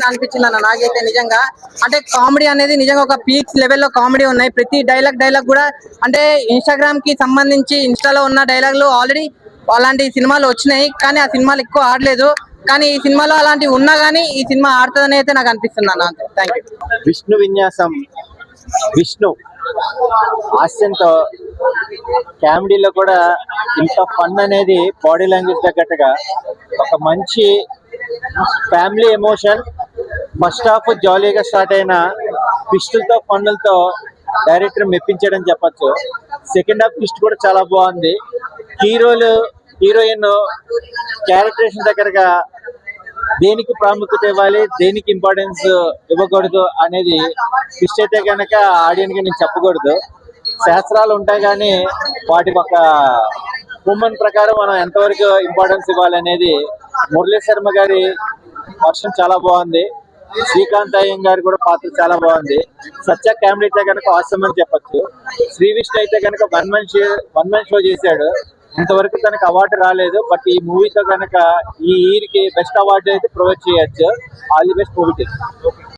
అనిపించింది అన్న నాకైతే నిజంగా. అంటే కామెడీ అనేది నిజంగా ఒక పీక్స్ లెవెల్లో కామెడీ ఉన్నాయి. ప్రతి డైలాగ్ కూడా అంటే ఇన్స్టాగ్రామ్ కి సంబంధించి ఇన్స్టాలో ఉన్న డైలాగులు ఆల్రెడీ అలాంటి సినిమాలు వచ్చినాయి, కానీ ఆ సినిమాలు ఎక్కువ ఆడలేదు. కానీ ఈ సినిమాలో అలాంటివి ఉన్నా కానీ ఈ సినిమా ఆడుతుందని అయితే నాకు అనిపిస్తుంది అన్న. Thank you. విష్ణు విన్యాసం, విష్ణు హాస్యంతో కామెడీలో కూడా ఇంత ఫన్ అనేది బాడీ లాంగ్వేజ్ తగ్గట్టుగా ఒక మంచి ఫ్యామిలీ ఎమోషన్. ఫస్ట్ హాఫ్ జాలీగా స్టార్ట్ అయిన ట్విస్టులతో ఫన్నులతో డైరెక్టర్ మెప్పించాడని చెప్పొచ్చు. సెకండ్ హాఫ్ ట్విస్ట్ కూడా చాలా బాగుంది. హీరోలు హీరోయిన్ క్యారెక్టరేషన్ దగ్గరగా దేనికి ప్రాముఖ్యత ఇవ్వాలి, దేనికి ఇంపార్టెన్స్ ఇవ్వకూడదు అనేది ట్విస్ట్ అయితే కనుక ఆడియన్స్ కి నేను చెప్పకూడదు. శాస్త్రాలు ఉంటాయి కానీ వాటికి ఒక హ్యూమన్ ప్రకారం మనం ఎంతవరకు ఇంపార్టెన్స్ ఇవ్వాలి అనేది మురళీ శర్మ గారి వర్షన్ చాలా బాగుంది. శ్రీకాంత్ అయ్యంగారు కూడా పాత్ర చాలా బాగుంది. సత్య కామెడీ అయితే కనుక అవసరం అని చెప్పచ్చు. శ్రీ విష్ణు అయితే కనుక వన్ మ్యాన్ షో చేశాడు. ఇంతవరకు తనకు అవార్డు రాలేదు, బట్ ఈ మూవీతో కనుక ఈ ఇయర్ కి బెస్ట్ అవార్డు అయితే ప్రొవైడ్ చేయొచ్చు. All the best movie.